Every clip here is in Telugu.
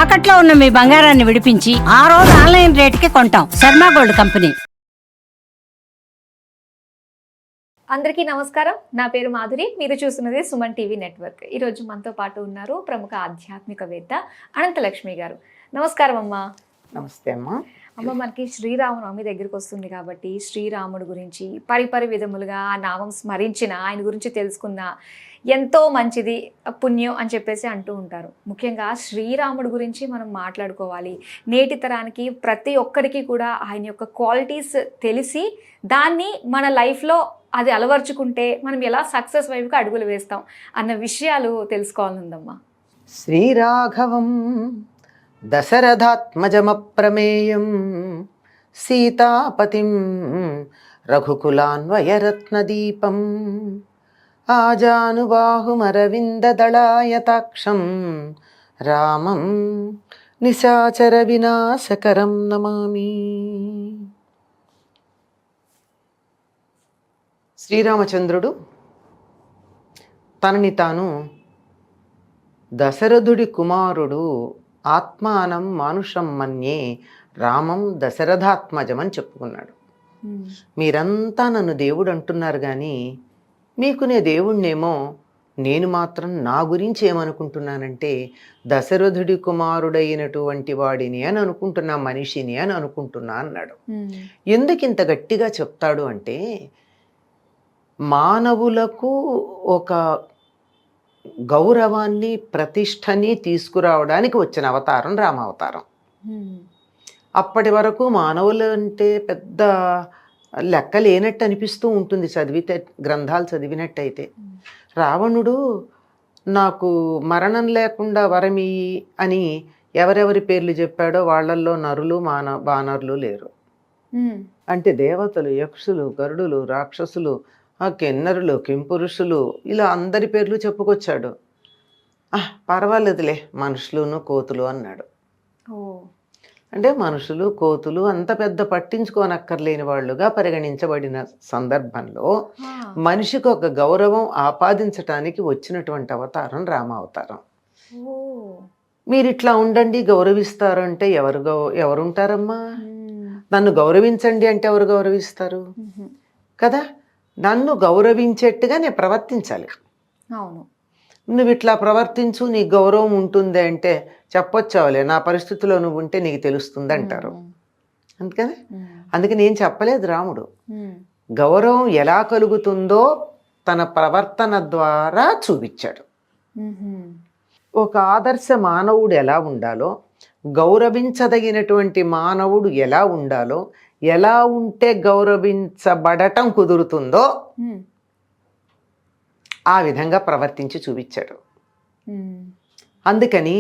తాకట్లో ఉన్న మీ బంగారాన్ని విడిపించి ఆ రోజు ఆన్లైన్ రేటుకి కొంటాం. Sharma gold company. అందరికీ నమస్కారం. నా పేరు మాధురి. మీరు చూస్తున్నది సుమన్ టీవీ నెట్వర్క్. ఈరోజు మనతో పాటు ఉన్నారు ప్రముఖ ఆధ్యాత్మికవేత్త అనంతలక్ష్మి గారు. నమస్కారం అమ్మా. నమస్తే అమ్మా. అమ్మ, మనకి శ్రీరామనవమి దగ్గరికి వస్తుంది కాబట్టి శ్రీరాముడు గురించి పరిపరి విధములుగా ఆ నామం స్మరించిన, ఆయన గురించి తెలుసుకున్న ఎంతో మంచిది, పుణ్యం అని చెప్పేసి అంటూ ఉంటారు. ముఖ్యంగా శ్రీరాముడు గురించి మనం మాట్లాడుకోవాలి. నేటి తరానికి ప్రతి ఒక్కరికి కూడా ఆయన యొక్క క్వాలిటీస్ తెలిసి దాన్ని మన లైఫ్లో అది అలవర్చుకుంటే మనం ఎలా సక్సెస్ వైపుకి అడుగులు వేస్తాం అన్న విషయాలు తెలుసుకోవాలందమ్మా. శ్రీరాఘవం దశరథాత్మజమప్రమేయం సీతాపతిం రఘుకులాన్వయరత్నదీపం ఆజానుబాహుమరవిందదళాయతాక్షం రామం నిశాచర వినాశకరం నమామి. శ్రీరామచంద్రుడు తనని తాను దశరథుడి కుమారుడు, ఆత్మానం మానుషం మన్యే రామం దశరథాత్మజం అని చెప్పుకున్నాడు. మీరంతా నన్ను దేవుడు అంటున్నారు కానీ మీకు నే దేవుణ్ణేమో, నేను మాత్రం నా గురించి ఏమనుకుంటున్నానంటే దశరథుడి కుమారుడైనటువంటి వాడిని అని అనుకుంటున్నా, మనిషిని అని అనుకుంటున్నా అన్నాడు. ఎందుకు ఇంత గట్టిగా చెప్తాడు అంటే, మానవులకు ఒక గౌరవాన్ని, ప్రతిష్టని తీసుకురావడానికి వచ్చిన అవతారం రామావతారం. అప్పటి వరకు మానవులు అంటే పెద్ద లెక్క లేనట్టు అనిపిస్తూ ఉంటుంది చదివితే, గ్రంథాలు చదివినట్టయితే. రావణుడు నాకు మరణం లేకుండా వరమి అని ఎవరెవరి పేర్లు చెప్పాడో వాళ్ళల్లో నరులు వానరులు లేరు. అంటే దేవతలు, యక్షులు, గరుడులు, రాక్షసులు, కిన్నరులు, కింపురుషులు, ఇలా అందరి పేర్లు చెప్పుకొచ్చాడు. పర్వాలేదులే మనుషులును కోతులు అన్నాడు. అంటే మనుషులు, కోతులు అంత పెద్ద పట్టించుకోనక్కర్లేని వాళ్ళుగా పరిగణించబడిన సందర్భంలో మనిషికి ఒక గౌరవం ఆపాదించటానికి వచ్చినటువంటి అవతారం రామావతారం. మీరు ఇట్లా ఉండండి, గౌరవిస్తారు అంటే ఎవరుంటారమ్మా? నన్ను గౌరవించండి అంటే ఎవరు గౌరవిస్తారు కదా? నన్ను గౌరవించేట్టుగా నేను ప్రవర్తించాలి. అవును. నువ్వు ఇట్లా ప్రవర్తించు, నీకు గౌరవం ఉంటుంది అంటే చెప్పొచ్చావులే, నా పరిస్థితిలో నువ్వు ఉంటే నీకు తెలుస్తుంది అంటారు. అందుకని నేను చెప్పలేదు. రాముడు గౌరవం ఎలా కలుగుతుందో తన ప్రవర్తన ద్వారా చూపించాడు. ఒక ఆదర్శ మానవుడు ఎలా ఉండాలో, గౌరవించదగినటువంటి మానవుడు ఎలా ఉండాలో, ఎలా ఉంటే గౌరవించబడటం కుదురుతుందో ఆ విధంగా ప్రవర్తించి చూపించాడు. అందుకని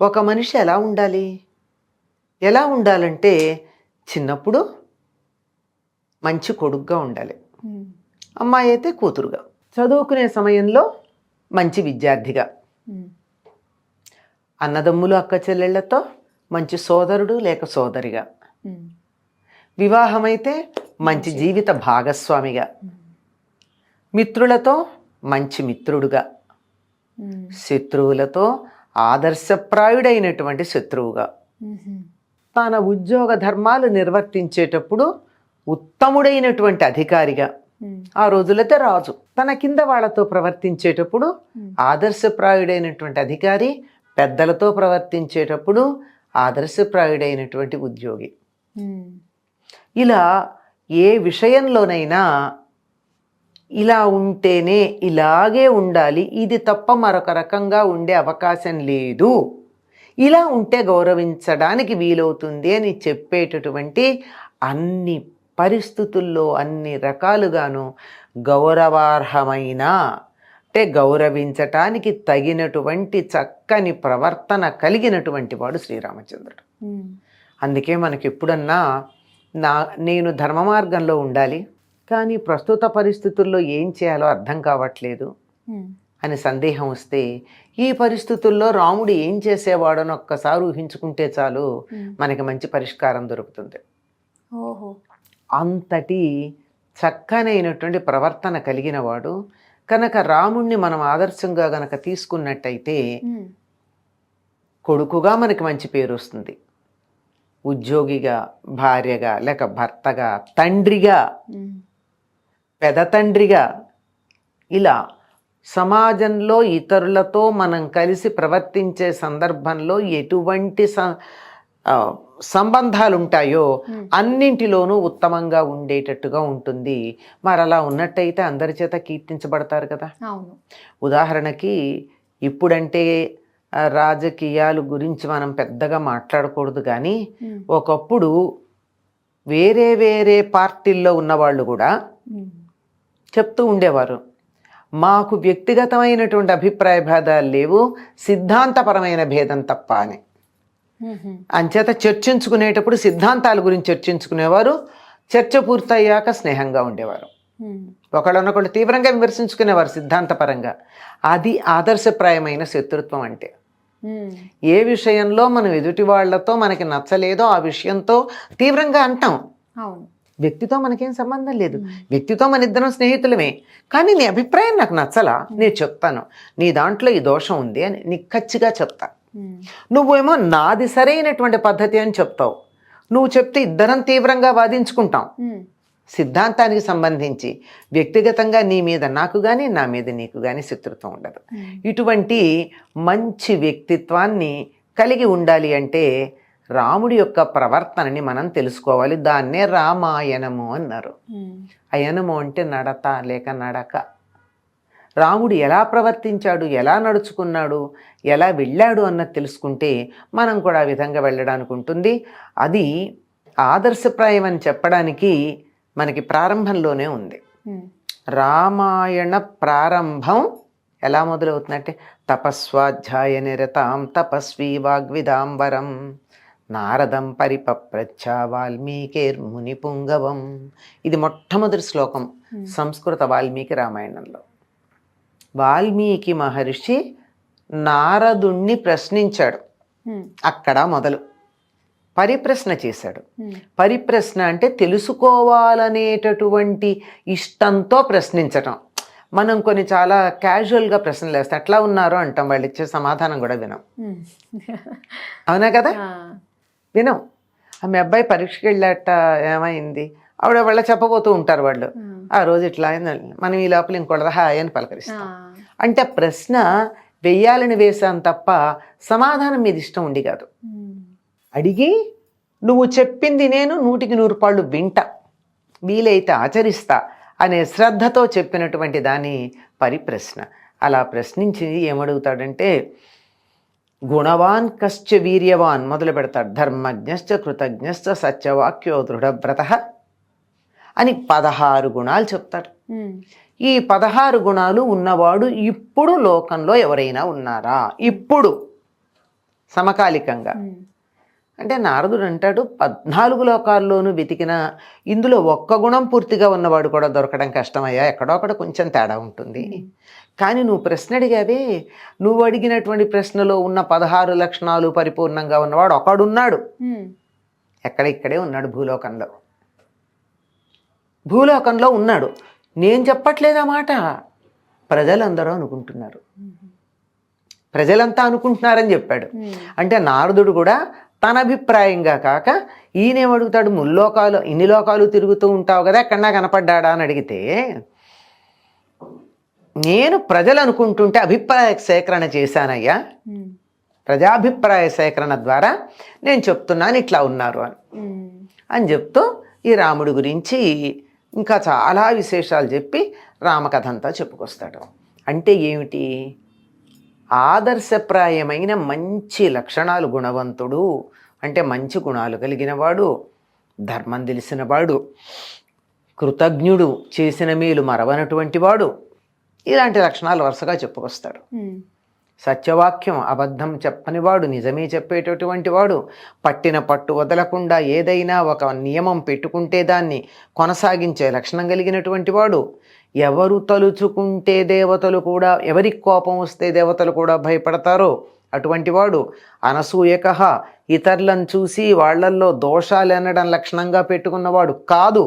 ఒక మనిషి ఎలా ఉండాలంటే చిన్నప్పుడు మంచి కొడుకుగా ఉండాలి, అమ్మాయి అయితే కూతురుగా, చదువుకునే సమయంలో మంచి విద్యార్థిగా, అన్నదమ్ములు అక్క చెల్లెళ్లతో మంచి సోదరుడు లేక సోదరిగా, వివాహమైతే మంచి జీవిత భాగస్వామిగా, మిత్రులతో మంచి మిత్రుడుగా, శత్రువులతో ఆదర్శప్రాయుడైనటువంటి శత్రువుగా, తన ఉద్యోగ ధర్మాలు నిర్వర్తించేటప్పుడు ఉత్తముడైనటువంటి అధికారిగా, ఆ రోజులైతే రాజు, తన కింద వాళ్ళతో ప్రవర్తించేటప్పుడు ఆదర్శప్రాయుడైనటువంటి అధికారి, పెద్దలతో ప్రవర్తించేటప్పుడు ఆదర్శప్రాయుడైనటువంటి ఉద్యోగి. ఇలా ఏ విషయంలోనైనా ఇలా ఉంటేనే ఇలాగే ఉండాలి, ఇది తప్ప మరొక రకంగా ఉండే అవకాశం లేదు, ఇలా ఉంటే గౌరవించడానికి వీలవుతుంది అని చెప్పేటటువంటి అన్ని పరిస్థితుల్లో అన్ని రకాలుగాను గౌరవార్హమైన, అంటే గౌరవించటానికి తగినటువంటి చక్కని ప్రవర్తన కలిగినటువంటి వాడు శ్రీరామచంద్రుడు. అందుకే మనకి ఎప్పుడన్నా నేను ధర్మ మార్గంలో ఉండాలి కానీ ప్రస్తుత పరిస్థితుల్లో ఏం చేయాలో అర్థం కావట్లేదు అని సందేహం వస్తే, ఈ పరిస్థితుల్లో రాముడు ఏం చేసేవాడని ఒక్కసారి ఊహించుకుంటే చాలు, మనకి మంచి పరిష్కారం దొరుకుతుంది. అంతటి చక్కనైనటువంటి ప్రవర్తన కలిగిన వాడు కనుక రాముణ్ణి మనం ఆదర్శంగా గనక తీసుకున్నట్టయితే కొడుకుగా మనకి మంచి పేరు వస్తుంది, ఉద్యోగిగా, భార్యగా, లేక భర్తగా, తండ్రిగా, పెద తండ్రిగా, ఇలా సమాజంలో ఇతరులతో మనం కలిసి ప్రవర్తించే సందర్భంలో ఎటువంటి సంబంధాలు ఉంటాయో అన్నింటిలోనూ ఉత్తమంగా ఉండేటట్టుగా ఉంటుంది. మరి అలా ఉన్నట్టయితే అందరి చేత కీర్తించబడతారు కదా. అవును. ఉదాహరణకి ఇప్పుడంటే రాజకీయాలు గురించి మనం పెద్దగా మాట్లాడకూడదు, కానీ ఒకప్పుడు వేరే వేరే పార్టీల్లో ఉన్నవాళ్ళు కూడా చెప్తూ ఉండేవారు, మాకు వ్యక్తిగతమైనటువంటి అభిప్రాయ భేదాలు లేవు, సిద్ధాంతపరమైన భేదం తప్ప అని. అంచేత చర్చించుకునేటప్పుడు సిద్ధాంతాల గురించి చర్చించుకునేవారు, చర్చ పూర్తయ్యాక స్నేహంగా ఉండేవారు, ఒకళ్ళనొకళ్ళు తీవ్రంగా విమర్శించుకునేవారు సిద్ధాంతపరంగా. అది ఆదర్శప్రాయమైన శత్రుత్వం అంటే. ఏ విషయంలో మనం ఎదుటి వాళ్లతో మనకి నచ్చలేదో ఆ విషయంతో తీవ్రంగా అంటాం. వ్యక్తితో మనకేం సంబంధం లేదు, వ్యక్తితో మన ఇద్దరం స్నేహితులమే, కానీ నీ అభిప్రాయం నాకు నచ్చలా, నేను చెప్తాను, నీ దాంట్లో ఈ దోషం ఉంది అని నీకు ఖచ్చితంగా చెప్తా. నువ్వేమో నాది సరైనటువంటి పద్ధతి అని చెప్తావు, నువ్వు చెప్తే ఇద్దరం తీవ్రంగా వాదించుకుంటాం. సిద్ధాంతానికి సంబంధించి వ్యక్తిగతంగా నీ మీద నాకు కానీ నా మీద నీకు కానీ శత్రుత్వం ఉండదు. ఇటువంటి మంచి వ్యక్తిత్వాన్ని కలిగి ఉండాలి అంటే రాముడి యొక్క ప్రవర్తనని మనం తెలుసుకోవాలి. దాన్నే రామాయణము అన్నారు. అయనము అంటే నడత లేక నడక. రాముడు ఎలా ప్రవర్తించాడు, ఎలా నడుచుకున్నాడు, ఎలా వెళ్ళాడు అన్నది తెలుసుకుంటే మనం కూడా ఆ విధంగా వెళ్ళడానికి ఉంటుంది. అది ఆదర్శప్రాయం అని చెప్పడానికి మనకి ప్రారంభంలోనే ఉంది. రామాయణ ప్రారంభం ఎలా మొదలవుతుందంటే తపస్వాధ్యాయ నిరతాం తపస్వీ వాగ్విదాంబరం నారదం పరిపప్రచ్ఛ వాల్మీకిర్ముని పుంగవం. ఇది మొట్టమొదటి శ్లోకం సంస్కృత వాల్మీకి రామాయణంలో. వాల్మీకి మహర్షి నారదుణ్ణి ప్రశ్నించాడు. అక్కడ మొదలు పరిప్రశ్న చేశాడు. పరిప్రశ్న అంటే తెలుసుకోవాలనేటటువంటి ఇష్టంతో ప్రశ్నించటం. మనం కొన్ని చాలా క్యాజువల్గా ప్రశ్నలు వేస్తాం, ఎట్లా ఉన్నారో అంటాం, వాళ్ళు ఇచ్చే సమాధానం కూడా వినం. అవునా కదా, వినం. మీ అబ్బాయి పరీక్షకి వెళ్ళాట, ఏమైంది, ఆవిడ వాళ్ళ చెప్పబోతూ ఉంటారు వాళ్ళు, ఆ రోజు ఇట్లా అయిందని, మనం ఈ లోపల ఇంకోళ్ళ హాయ్ అని పలకరిస్తాం. అంటే ప్రశ్న వెయ్యాలని వేశాను తప్ప సమాధానం మీద ఇష్టం ఉండి కాదు. అడిగి నువ్వు చెప్పింది నేను 100% వింటా, వీలైతే ఆచరిస్తా అనే శ్రద్ధతో చెప్పినటువంటి దాని పరిప్రశ్న. అలా ప్రశ్నించి ఏమడుగుతాడంటే గుణవాన్ కశ్చ వీర్యవాన్ మొదలు పెడతాడు. ధర్మజ్ఞశ్చ కృతజ్ఞశ్చ సత్యవాక్యో దృఢవ్రత అని 16 గుణాలు చెప్తాడు. ఈ 16 గుణాలు ఉన్నవాడు ఇప్పుడు లోకంలో ఎవరైనా ఉన్నారా? ఇప్పుడు సమకాలికంగా అంటే నారదుడు అంటాడు 14 లోకాల్లోనూ వెతికిన ఇందులో ఒక్క గుణం పూర్తిగా ఉన్నవాడు కూడా దొరకడం కష్టమయ్యా, ఎక్కడొక్కడ కొంచెం తేడా ఉంటుంది. కానీ నువ్వు ప్రశ్న అడిగావే, నువ్వు అడిగినటువంటి ప్రశ్నలో ఉన్న 16 లక్షణాలు పరిపూర్ణంగా ఉన్నవాడు ఒకడున్నాడు. ఇక్కడే ఉన్నాడు, భూలోకంలో ఉన్నాడు. నేను చెప్పట్లేదా మాట, ప్రజలందరూ అనుకుంటున్నారు, ప్రజలంతా అనుకుంటున్నారని చెప్పాడు. అంటే నారదుడు కూడా తన అభిప్రాయంగా కాక ఈయనేమడుగుతాడు, ముల్లోకాలు ఇన్ని లోకాలు తిరుగుతూ ఉంటావు కదా, ఎక్కడన్నా కనపడ్డాడా అని అడిగితే, నేను ప్రజలు అనుకుంటుంటే అభిప్రాయ సేకరణ చేశానయ్యా, ప్రజాభిప్రాయ సేకరణ ద్వారా నేను చెప్తున్నాను ఇట్లా ఉన్నారు అని చెప్తూ ఈ రాముడి గురించి ఇంకా చాలా విశేషాలు చెప్పి రామకథ అంతా చెప్పుకొస్తాడు. అంటే ఏమిటి? ఆదర్శప్రాయమైన మంచి లక్షణాలు, గుణవంతుడు అంటే మంచి గుణాలు కలిగినవాడు, ధర్మం తెలిసినవాడు, కృతజ్ఞుడు, చేసిన మేలు మరవనటువంటి వాడు, ఇలాంటి లక్షణాలు వరుసగా చెప్పుకొస్తాడు. సత్యవాక్యం, అబద్ధం చెప్పనివాడు, నిజమే చెప్పేటటువంటి వాడు, పట్టిన పట్టు వదలకుండా ఏదైనా ఒక నియమం పెట్టుకుంటే దాన్ని కొనసాగించే లక్షణం కలిగినటువంటి వాడు, ఎవరు తలుచుకుంటే దేవతలు కూడా, ఎవరికి కోపం వస్తే దేవతలు కూడా భయపడతారో అటువంటి వాడు, అనసూయక ఇతరులను చూసి వాళ్లల్లో దోషాలు అనడం లక్షణంగా పెట్టుకున్నవాడు కాదు.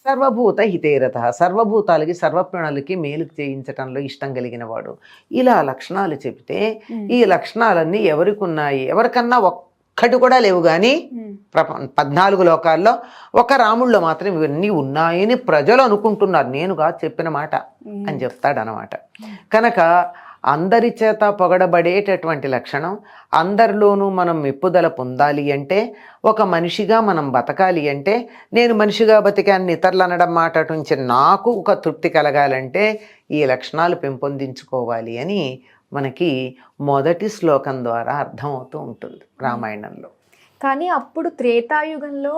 సర్వభూత హితేరత, సర్వభూతాలకి సర్వప్రాణులకి మేలు చేయించటంలో ఇష్టం కలిగిన వాడు. ఇలా లక్షణాలు చెబితే ఈ లక్షణాలన్నీ ఎవరికి ఉన్నాయి? ఎవరికన్నా ఒక్కటి కూడా లేవు. కానీ 14 లోకాల్లో ఒక రాముల్లో మాత్రం ఇవన్నీ ఉన్నాయని ప్రజలు అనుకుంటున్నారు, నేనుగా చెప్పిన మాట అని చెప్తాడు అనమాట. కనుక అందరి చేత పొగడబడేటటువంటి లక్షణం, అందరిలోనూ మనం మెప్పుదల పొందాలి అంటే, ఒక మనిషిగా మనం బతకాలి అంటే, నేను మనిషిగా బతికాన్ని ఇతరులు అనడం మాట నుంచి నాకు ఒక తృప్తి కలగాలంటే ఈ లక్షణాలు పెంపొందించుకోవాలి అని మనకి మొదటి శ్లోకం ద్వారా అర్థమవుతూ ఉంటుంది రామాయణంలో. కానీ అప్పుడు త్రేతాయుగంలో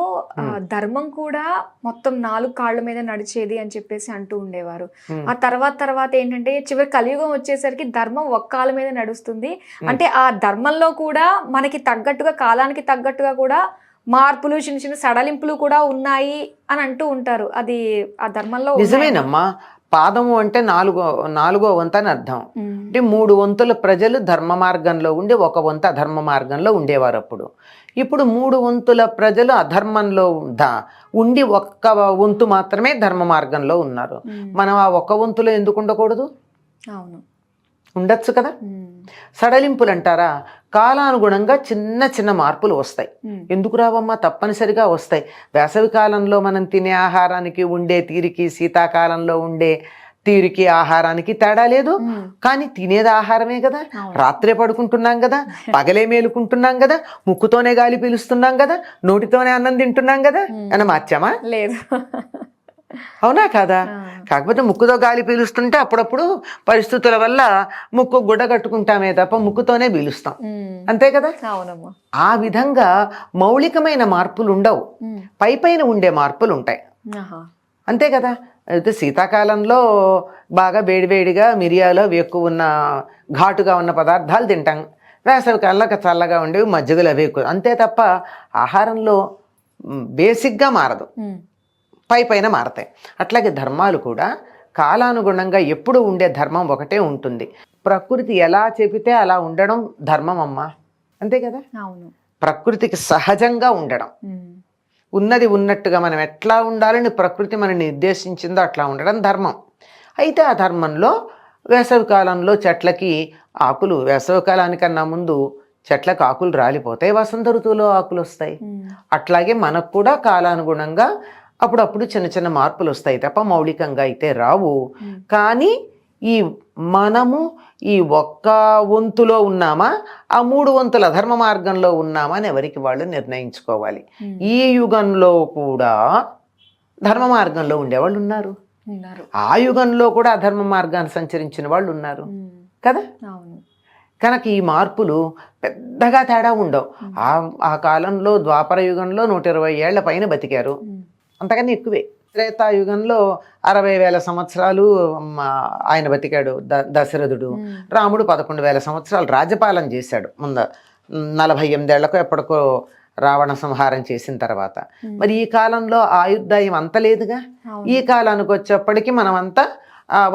ధర్మం కూడా మొత్తం 4 కాళ్ళ మీద నడిచేది అని చెప్పేసి అంటూ ఉండేవారు. ఆ తర్వాత ఏంటంటే చివరి కలియుగం వచ్చేసరికి ధర్మం ఒక్క కాళ్ళ మీద నడుస్తుంది. అంటే ఆ ధర్మంలో కూడా మనకి తగ్గట్టుగా, కాలానికి తగ్గట్టుగా కూడా మార్పులు, చిన్న చిన్న సడలింపులు కూడా ఉన్నాయి అని అంటూ ఉంటారు. అది ఆ ధర్మంలో నిజమేనమ్మా. పాదము అంటే నాలుగో వంతు అని అర్థం. అంటే 3 వంతుల ప్రజలు ధర్మ మార్గంలో ఉండి 1 వంతు అధర్మ మార్గంలో ఉండేవారు అప్పుడు. ఇప్పుడు 3 వంతుల ప్రజలు అధర్మంలో ఉండి 1 వంతు మాత్రమే ధర్మ మార్గంలో ఉన్నారు. మనం ఆ 1 వంతులో ఎందుకు ఉండకూడదు? అవును, ఉండొచ్చు కదా. సడలింపులు అంటారా? కాలానుగుణంగా చిన్న చిన్న మార్పులు వస్తాయి. ఎందుకు రావమ్మా? తప్పనిసరిగా వస్తాయి. వేసవి కాలంలో మనం తినే ఆహారానికి ఉండే తీరికి, శీతాకాలంలో ఉండే తీరికి ఆహారానికి తేడా లేదు. కానీ తినేది ఆహారమే కదా. రాత్రే పడుకుంటున్నాం కదా, పగలే మేలుకుంటున్నాం కదా, ముక్కుతోనే గాలి పీలుస్తున్నాం కదా, నోటితోనే అన్నం తింటున్నాం కదా. అని మార్చామా? లేదు. అవునా కాదా? కాకపోతే ముక్కుతో గాలి పీలుస్తుంటే అప్పుడప్పుడు పరిస్థితుల వల్ల ముక్కు గుడ్డ కట్టుకుంటామే తప్ప ముక్కుతోనే పీలుస్తాం, అంతే కదా. ఆ విధంగా మౌలికమైన మార్పులు ఉండవు, పైన ఉండే మార్పులు ఉంటాయి, అంతే కదా. అయితే శీతాకాలంలో బాగా వేడివేడిగా మిరియాలు అవి ఎక్కువ ఉన్న ఘాటుగా ఉన్న పదార్థాలు తింటాం. వేసవి కాలంలో చల్లగా ఉండేవి మజ్జిగలు అవి ఎక్కువ, అంతే తప్ప ఆహారంలో బేసిక్గా మారదు, పైన మారతాయి. అట్లాగే ధర్మాలు కూడా కాలానుగుణంగా ఎప్పుడు ఉండే ధర్మం ఒకటే ఉంటుంది. ప్రకృతి ఎలా చెబితే అలా ఉండడం ధర్మం అమ్మా, అంతే కదా. ప్రకృతికి సహజంగా ఉండడం, ఉన్నది ఉన్నట్టుగా మనం ఎట్లా ఉండాలని ప్రకృతి మనని నిర్దేశించిందో అట్లా ఉండడం ధర్మం. అయితే ఆ ధర్మంలో వేసవి కాలంలో చెట్లకి ఆకులు, వేసవి కాలానికన్నా ముందు చెట్లకు ఆకులు రాలిపోతాయి, వసంత ఋతువులో ఆకులు వస్తాయి. అట్లాగే మనకు కూడా కాలానుగుణంగా అప్పుడప్పుడు చిన్న చిన్న మార్పులు వస్తాయి తప్ప మౌలికంగా అయితే రావు. కానీ ఈ మనము ఈ 1 వంతులో ఉన్నామా, ఆ 3 వంతుల ధర్మ మార్గంలో ఉన్నామా అని ఎవరికి వాళ్ళు నిర్ణయించుకోవాలి. ఈ యుగంలో కూడా ధర్మ మార్గంలో ఉండేవాళ్ళు ఉన్నారు, ఆ యుగంలో కూడా అధర్మ మార్గాన్ని సంచరించిన వాళ్ళు ఉన్నారు కదా. కనుక ఈ మార్పులు పెద్దగా తేడా ఉండవు. ఆ కాలంలో ద్వాపర యుగంలో 120 ఏళ్ల పైన బతికారు, అంతకన్నా ఎక్కువే. త్రేతాయుగంలో 60,000 సంవత్సరాలు ఆయన బతికాడు దశరథుడు. రాముడు 11,000 సంవత్సరాలు రాజ్యపాలన చేశాడు. ముందు 48 ఏళ్లకు ఎప్పటికో రావణ సంహారం చేసిన తర్వాత. మరి ఈ కాలంలో ఆయుర్దాయం అంత లేదుగా. ఈ కాలానికి వచ్చేప్పటికి మనమంతా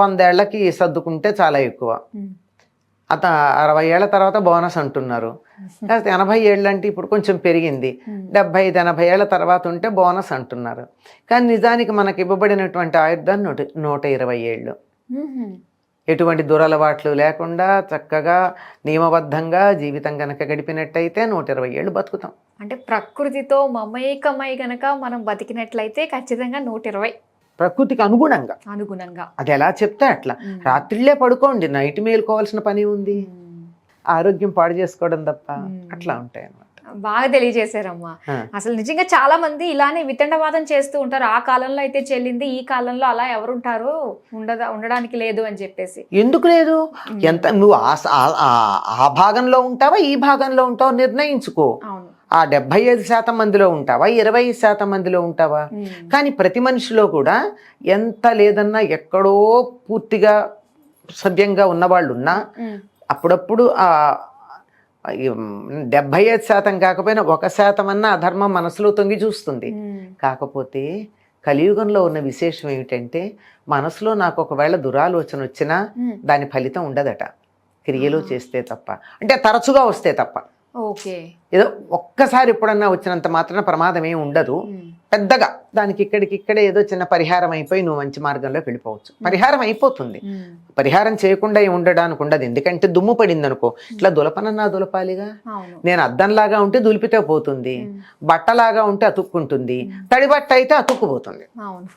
100 ఏళ్లకి సర్దుకుంటే చాలా ఎక్కువ. 60 ఏళ్ల తర్వాత బోనస్ అంటున్నారు. 80 ఏళ్ళు అంటే ఇప్పుడు కొంచెం పెరిగింది, 75-80 ఏళ్ల తర్వాత ఉంటే బోనస్ అంటున్నారు. కానీ నిజానికి మనకి ఇవ్వబడినటువంటి ఆయుర్దాన్ని 120 ఏళ్ళు. ఎటువంటి దురలవాట్లు లేకుండా చక్కగా నియమబద్ధంగా జీవితం గనక గడిపినట్టయితే 120 ఏళ్ళు బతుకుతాం. అంటే ప్రకృతితో మమేకమై గనక మనం బతికినట్లయితే ఖచ్చితంగా 120. ప్రకృతికి అనుగుణంగా అది ఎలా చెప్తే అట్లా. రాత్రిళ్ళే పడుకోండి, నైట్ మేలుకోవాల్సిన పని ఉంది, ఆరోగ్యం పాడు చేసుకోవడం తప్ప. అట్లా ఉంటాయి అన్నమాట. బాగా తెలియజేశారమ్మా. అసలు నిజంగా చాలా మంది ఇలానే వితండవాదం చేస్తూ ఉంటారు. ఆ కాలంలో అయితే చెల్లింది, ఈ కాలంలో అలా ఎవరుంటారు, ఉండడానికి లేదు అని చెప్పేసి. ఎందుకు లేదు? ఎంత నువ్వు ఆ భాగంలో ఉంటావా ఈ భాగంలో ఉంటావా నిర్ణయించుకో. ఆ 75% మందిలో ఉంటావా 25% మందిలో ఉంటావా? కానీ ప్రతి మనిషిలో కూడా ఎంత లేదన్నా ఎక్కడో పూర్తిగా సభ్యంగా ఉన్నవాళ్ళు ఉన్నా అప్పుడప్పుడు ఆ 75% కాకపోయినా 1% అన్నా అధర్మం మనసులో తొంగి చూస్తుంది. కాకపోతే కలియుగంలో ఉన్న విశేషం ఏమిటంటే మనసులో నాకు ఒకవేళ దురాలోచన వచ్చినా దాని ఫలితం ఉండదట, క్రియలో చేస్తే తప్ప. అంటే తరచుగా వస్తే తప్ప. ఏదో ఒక్కసారి ఎప్పుడన్నా వచ్చినంత మాత్రాన ప్రమాదం ఏమి ఉండదు. పెద్దగా దానికి ఇక్కడికిక్కడే ఏదో చిన్న పరిహారం అయిపోయి నువ్వు మంచి మార్గంలోకి వెళ్ళిపోవచ్చు. పరిహారం అయిపోతుంది. పరిహారం చేయకుండా ఉండడానికి ఉండదు. ఎందుకంటే దుమ్ము పడింది అనుకో, ఇట్లా దులపనన్నా దులపాలిగా. అవును. నేను అద్దంలాగా ఉంటే దులిపితే పోతుంది, బట్టలాగా ఉంటే అతుక్కుంటుంది, తడి బట్ట అయితే అతుక్కుపోతుంది. అవును.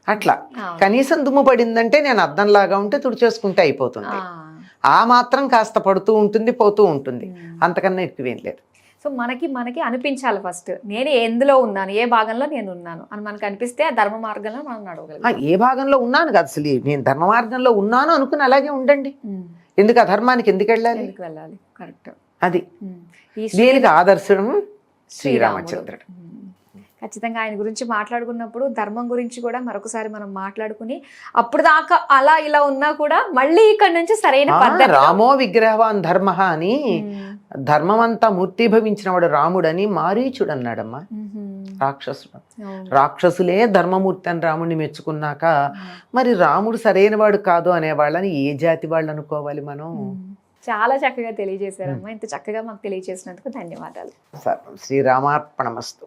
అట్లా అవును. కనీసం దుమ్ము పడిందంటే నేను అద్దంలాగా ఉంటే తుడిచేసుకుంటే అయిపోతుంది. ఆ మాత్రం కాస్త పడుతూ ఉంటుంది, పోతూ ఉంటుంది, అంతకన్నా ఎక్కువేం లేదు. సో మనకి అనిపించాలి ఫస్ట్, నేను ఎందులో ఉన్నాను, ఏ భాగంలో నేను ఉన్నాను అని మనకు అనిపిస్తే ఆ ధర్మ మార్గంలో మనం నడవగలం. ఏ భాగంలో ఉన్నాను కాదు, అసలు నేను ధర్మ మార్గంలో ఉన్నాను అనుకుని అలాగే ఉండండి. ఎందుకు అధర్మానికి ఎందుకు వెళ్ళాలి? ఎందుకు వెళ్ళాలి? కరెక్ట్. అది ఈ దీనికి ఆదర్శం శ్రీరామచంద్రుడు. ఖచ్చితంగా ఆయన గురించి మాట్లాడుకున్నప్పుడు ధర్మం గురించి కూడా మరొకసారి మనం మాట్లాడుకుని, అప్పుడు దాకా అలా ఇలా ఉన్నా కూడా మళ్ళీ ఇక్కడ నుంచి సరైన పద్ధతి. రామో విగ్రహవాన్ ధర్మ అని, ధర్మం అంతా మూర్తిభవించిన వాడు రాముడని మారీచుడు అన్నాడమ్మా. రాక్షసుడు, రాక్షసులే ధర్మమూర్తి అని రాముడిని మెచ్చుకున్నాక మరి రాముడు సరైన వాడు కాదు అనే వాళ్ళని ఏ జాతి వాళ్ళు అనుకోవాలి మనం? చాలా చక్కగా తెలియజేశారమ్మా. ఇంత చక్కగా మాకు తెలియజేసినందుకు ధన్యవాదాలు. శ్రీరామార్పణమస్తు.